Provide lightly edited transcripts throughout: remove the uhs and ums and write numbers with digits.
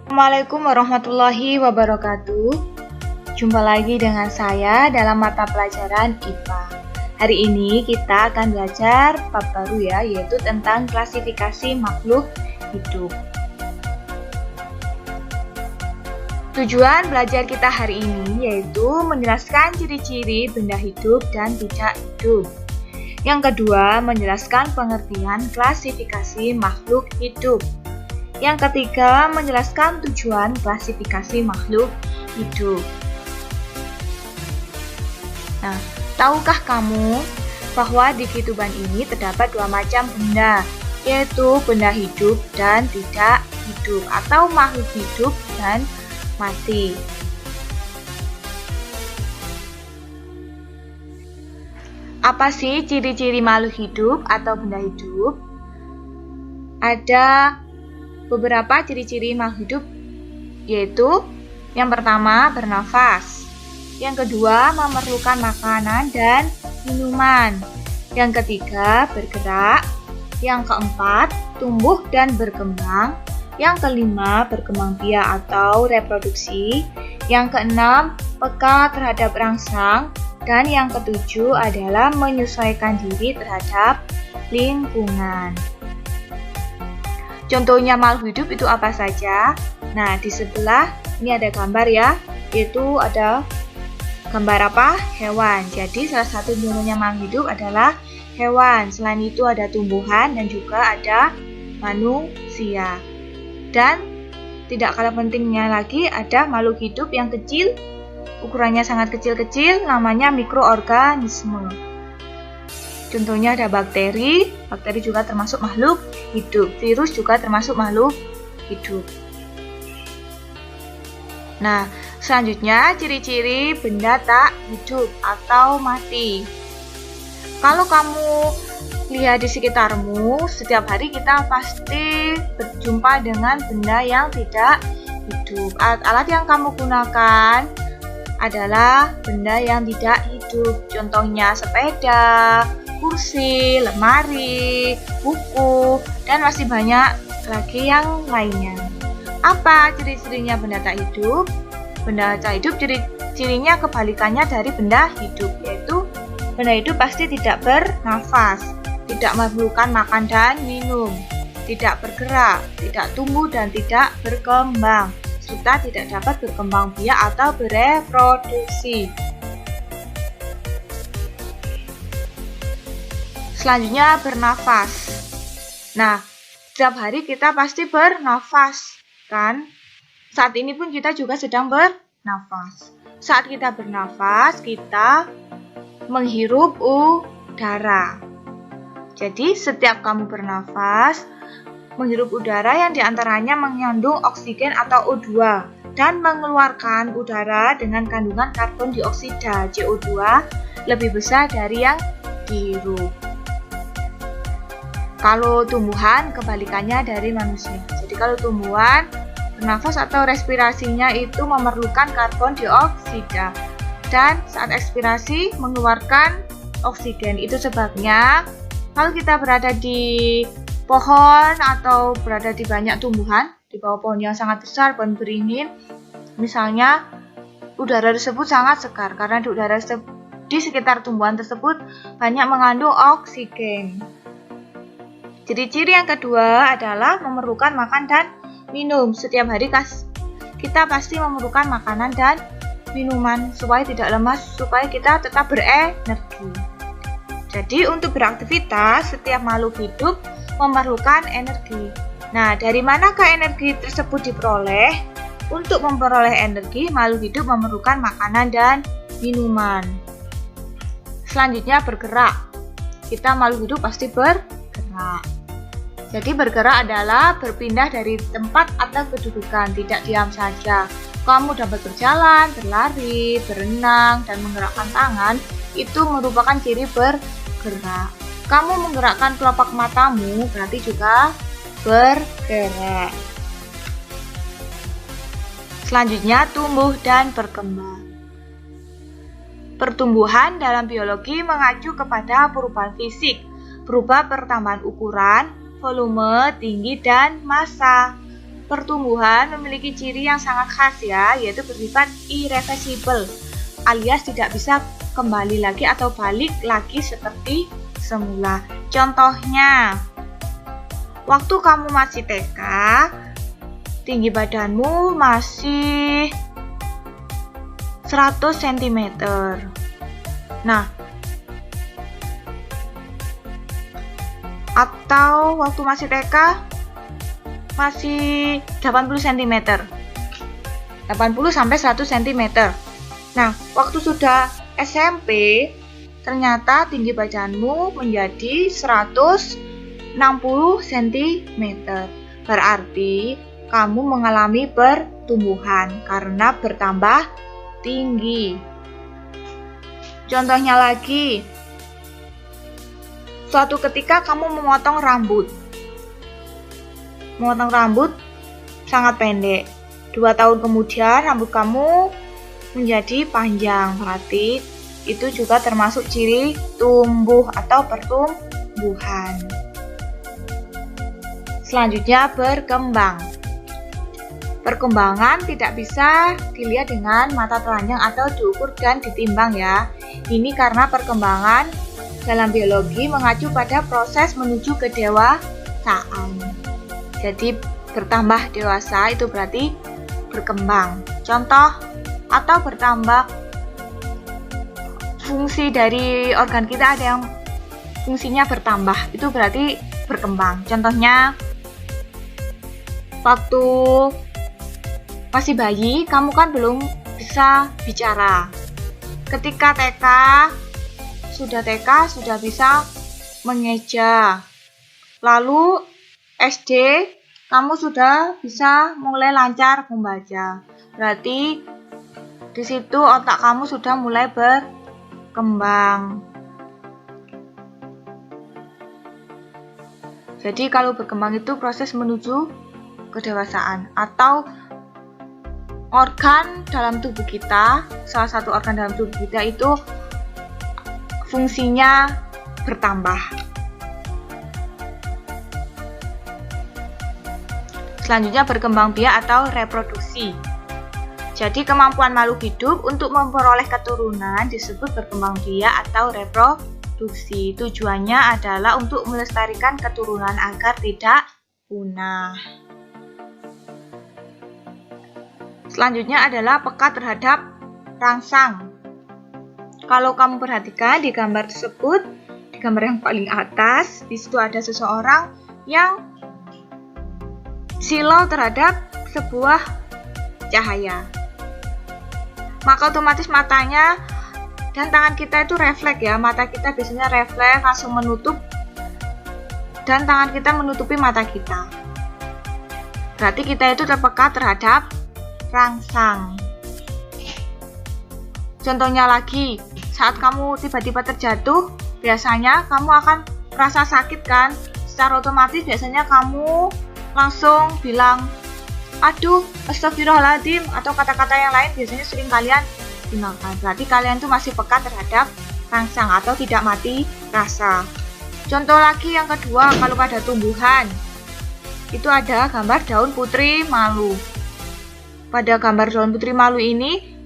Assalamualaikum warahmatullahi wabarakatuh. Jumpa lagi dengan saya dalam mata pelajaran IPA. Hari ini kita akan belajar bab baru ya, yaitu tentang klasifikasi makhluk hidup. Tujuan belajar kita hari ini yaitu menjelaskan ciri-ciri benda hidup dan tidak hidup. Yang kedua, menjelaskan pengertian klasifikasi makhluk hidup. Yang ketiga, menjelaskan tujuan klasifikasi makhluk hidup. Nah, tahukah kamu bahwa di kehidupan ini terdapat dua macam benda, yaitu benda hidup dan tidak hidup, atau makhluk hidup dan mati. Apa sih ciri-ciri makhluk hidup atau benda hidup? Ada beberapa ciri-ciri makhluk hidup, yaitu yang pertama bernafas, yang kedua memerlukan makanan dan minuman, yang ketiga bergerak, yang keempat tumbuh dan berkembang, yang kelima berkembang biak atau reproduksi, yang keenam peka terhadap rangsang, dan yang ketujuh adalah menyesuaikan diri terhadap lingkungan. Contohnya makhluk hidup itu apa saja? Nah, di sebelah ini ada gambar ya, yaitu ada gambar apa? Hewan. Jadi salah satu contohnya makhluk hidup adalah hewan. Selain itu ada tumbuhan dan juga ada manusia. Dan tidak kalah pentingnya lagi ada makhluk hidup yang kecil, ukurannya sangat kecil-kecil, namanya mikroorganisme. Contohnya ada bakteri juga termasuk makhluk hidup, virus juga termasuk makhluk hidup. Nah, selanjutnya ciri-ciri benda tak hidup atau mati. Kalau kamu lihat di sekitarmu, setiap hari kita pasti berjumpa dengan benda yang tidak hidup. Alat-alat yang kamu gunakan adalah benda yang tidak hidup. Contohnya sepeda, kursi, lemari, buku, dan masih banyak lagi yang lainnya. Apa ciri-cirinya benda tak hidup? Benda tak hidup ciri-cirinya kebalikannya dari benda hidup, yaitu benda hidup pasti tidak bernafas, tidak memerlukan makan dan minum, tidak bergerak, tidak tumbuh dan tidak berkembang, serta tidak dapat berkembang biak atau bereproduksi. Selanjutnya bernafas. Nah, setiap hari kita pasti bernafas, kan? Saat ini pun kita juga sedang bernafas. Saat kita bernafas, kita menghirup udara. Jadi, setiap kamu bernafas, menghirup udara yang diantaranya mengandung oksigen atau O2 dan mengeluarkan udara dengan kandungan karbon dioksida CO2 lebih besar dari yang dihirup. Kalau tumbuhan kebalikannya dari manusia. Jadi kalau tumbuhan bernafas atau respirasinya itu memerlukan karbon dioksida dan saat ekspirasi mengeluarkan oksigen. Itu sebabnya kalau kita berada di pohon atau berada di banyak tumbuhan, di bawah pohon yang sangat besar, pohon beringin, misalnya udara tersebut sangat segar karena udara di sekitar tumbuhan tersebut banyak mengandung oksigen. Ciri-ciri yang kedua adalah memerlukan makan dan minum. Setiap hari kita pasti memerlukan makanan dan minuman supaya tidak lemas, supaya kita tetap berenergi. Jadi untuk beraktivitas, setiap makhluk hidup memerlukan energi. Nah, dari manakah energi tersebut diperoleh? Untuk memperoleh energi, makhluk hidup memerlukan makanan dan minuman. Selanjutnya bergerak. Kita makhluk hidup pasti bergerak. Jadi bergerak adalah berpindah dari tempat atau kedudukan, tidak diam saja. Kamu dapat berjalan, berlari, berenang, dan menggerakkan tangan, itu merupakan ciri bergerak. Kamu menggerakkan kelopak matamu, berarti juga bergerak. Selanjutnya tumbuh dan berkembang. Pertumbuhan dalam biologi mengacu kepada perubahan fisik, berupa pertambahan ukuran, volume, tinggi, dan massa. pertumbuhan memiliki ciri yang sangat khas ya, yaitu bersifat irreversible, alias tidak bisa kembali lagi atau balik lagi seperti semula. Contohnya, waktu kamu masih TK, tinggi badanmu masih 100 cm. Nah, atau waktu masih TK masih 80 cm. 80 sampai 100 cm. Nah, waktu sudah SMP, ternyata tinggi badanmu menjadi 160 cm. Berarti kamu mengalami pertumbuhan karena bertambah tinggi. Contohnya lagi, suatu ketika kamu memotong rambut. Memotong rambut sangat pendek. 2 tahun kemudian rambut kamu menjadi panjang. Berarti itu juga termasuk ciri tumbuh atau pertumbuhan. Selanjutnya, berkembang. Perkembangan tidak bisa dilihat dengan mata telanjang atau diukur dan ditimbang ya. Ini karena perkembangan dalam biologi mengacu pada proses menuju kedewasaan. Jadi bertambah dewasa itu berarti berkembang. Contoh, atau bertambah fungsi dari organ kita ada yang fungsinya bertambah, itu berarti berkembang. Contohnya, waktu masih bayi, kamu kan belum bisa bicara. Ketika TK sudah bisa mengeja. Lalu SD, kamu sudah bisa mulai lancar membaca. Berarti di situ otak kamu sudah mulai berkembang. Jadi kalau berkembang itu proses menuju kedewasaan. Atau organ dalam tubuh kita, salah satu organ dalam tubuh kita itu fungsinya bertambah. Selanjutnya, berkembang biak atau reproduksi. Jadi kemampuan makhluk hidup untuk memperoleh keturunan disebut berkembang biak atau reproduksi. Tujuannya adalah untuk melestarikan keturunan agar tidak punah. Selanjutnya adalah peka terhadap rangsang. Kalau kamu perhatikan di gambar tersebut, di gambar yang paling atas, di situ ada seseorang yang silau terhadap sebuah cahaya. Maka otomatis matanya dan tangan kita itu refleks ya. Mata kita biasanya refleks langsung menutup dan tangan kita menutupi mata kita. Berarti kita itu terpeka terhadap rangsang. Contohnya lagi, saat kamu tiba-tiba terjatuh, biasanya kamu akan merasa sakit kan? Secara otomatis biasanya kamu langsung bilang, aduh, astagfirullahaladzim, atau kata-kata yang lain biasanya sering kalian tinggalkan. Berarti kalian tuh masih peka terhadap rangsang atau tidak mati rasa. Contoh lagi yang kedua, kalau pada tumbuhan, itu ada gambar daun putri malu. Pada gambar daun putri malu ini,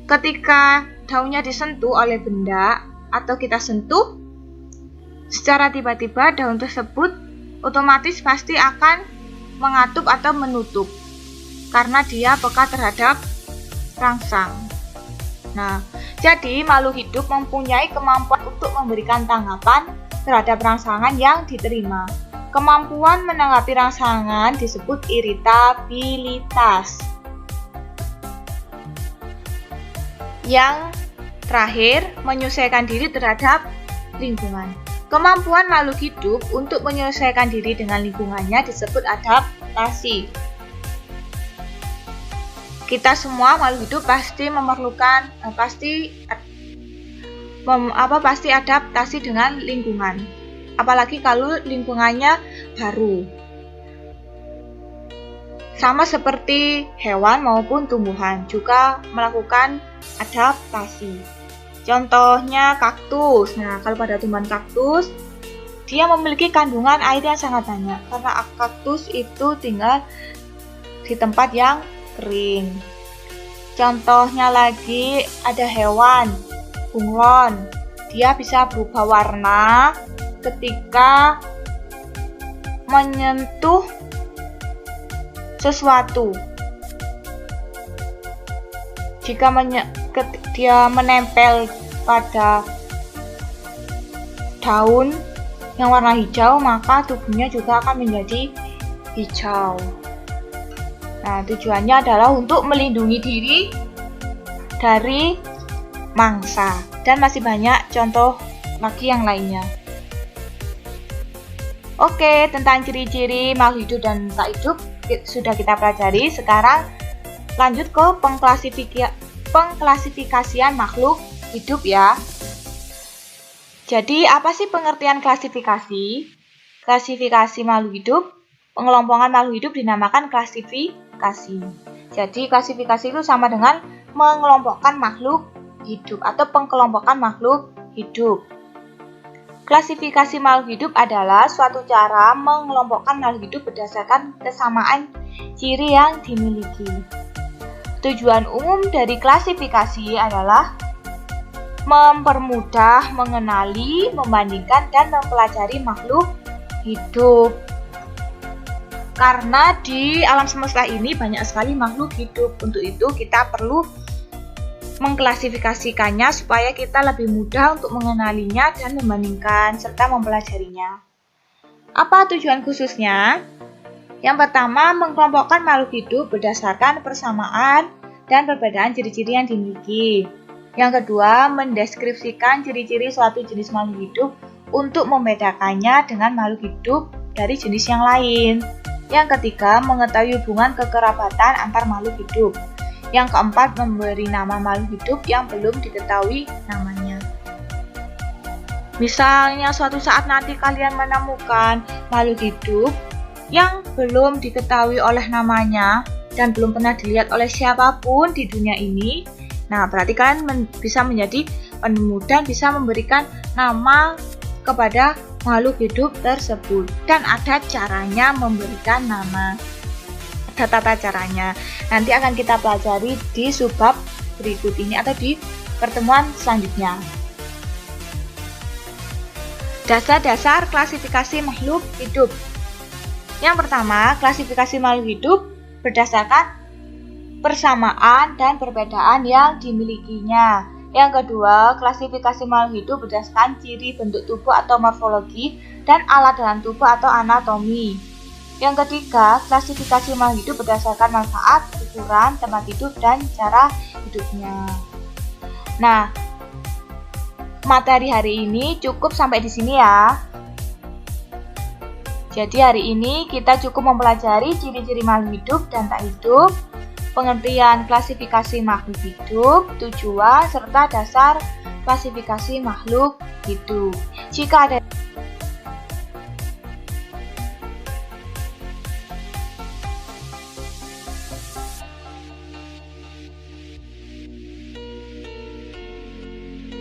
ketika daunnya disentuh oleh benda atau kita sentuh, secara tiba-tiba daun tersebut otomatis pasti akan mengatup atau menutup karena dia peka terhadap rangsang. Nah, jadi makhluk hidup mempunyai kemampuan untuk memberikan tanggapan terhadap rangsangan yang diterima. Kemampuan menanggapi rangsangan disebut iritabilitas. Yang terakhir, menyesuaikan diri terhadap lingkungan. Kemampuan makhluk hidup untuk menyesuaikan diri dengan lingkungannya disebut adaptasi. Kita semua makhluk hidup pasti memerlukan pasti adaptasi dengan lingkungan. Apalagi kalau lingkungannya baru. Sama seperti hewan maupun tumbuhan juga melakukan adaptasi. Contohnya kaktus. Nah, kalau pada tumbuhan kaktus, dia memiliki kandungan air yang sangat banyak karena kaktus itu tinggal di tempat yang kering. Contohnya lagi ada hewan bunglon. Dia bisa berubah warna ketika menyentuh sesuatu. Jika dia menempel pada daun yang warna hijau, maka tubuhnya juga akan menjadi hijau. Nah, tujuannya adalah untuk melindungi diri dari mangsa. Dan masih banyak contoh lagi yang lainnya. Oke, tentang ciri-ciri makhluk hidup dan tak hidup sudah kita pelajari. Sekarang lanjut ke pengklasifikasian makhluk hidup ya. Jadi, apa sih pengertian klasifikasi? Klasifikasi makhluk hidup, pengelompokan makhluk hidup dinamakan klasifikasi. Jadi, klasifikasi itu sama dengan mengelompokkan makhluk hidup atau pengkelompokan makhluk hidup. Klasifikasi makhluk hidup adalah suatu cara mengelompokkan makhluk hidup berdasarkan kesamaan ciri yang dimiliki. Tujuan umum dari klasifikasi adalah mempermudah mengenali, membandingkan, dan mempelajari makhluk hidup. Karena di alam semesta ini banyak sekali makhluk hidup. Untuk itu kita perlu mengklasifikasikannya supaya kita lebih mudah untuk mengenalinya dan membandingkan serta mempelajarinya. Apa tujuan khususnya? Yang pertama, mengelompokkan makhluk hidup berdasarkan persamaan dan perbedaan ciri-ciri yang dimiliki. Yang kedua, mendeskripsikan ciri-ciri suatu jenis makhluk hidup untuk membedakannya dengan makhluk hidup dari jenis yang lain. Yang ketiga, mengetahui hubungan kekerabatan antar makhluk hidup. Yang keempat, memberi nama makhluk hidup yang belum diketahui namanya. Misalnya suatu saat nanti kalian menemukan makhluk hidup yang belum diketahui oleh namanya dan belum pernah dilihat oleh siapapun di dunia ini, nah berarti kalian bisa menjadi penemu dan bisa memberikan nama kepada makhluk hidup tersebut. Dan ada caranya memberikan nama. Ada tata caranya. Nanti akan kita pelajari di subbab berikut ini atau di pertemuan selanjutnya. Dasar-dasar klasifikasi makhluk hidup. Yang pertama, klasifikasi makhluk hidup berdasarkan persamaan dan perbedaan yang dimilikinya. Yang kedua, klasifikasi makhluk hidup berdasarkan ciri bentuk tubuh atau morfologi dan alat dalam tubuh atau anatomi. Yang ketiga, klasifikasi makhluk hidup berdasarkan manfaat, ukuran, tempat hidup, dan cara hidupnya. Nah, materi hari ini cukup sampai di sini ya. Jadi hari ini kita cukup mempelajari ciri-ciri makhluk hidup dan tak hidup, pengertian klasifikasi makhluk hidup, tujuan, serta dasar klasifikasi makhluk hidup. Jika ada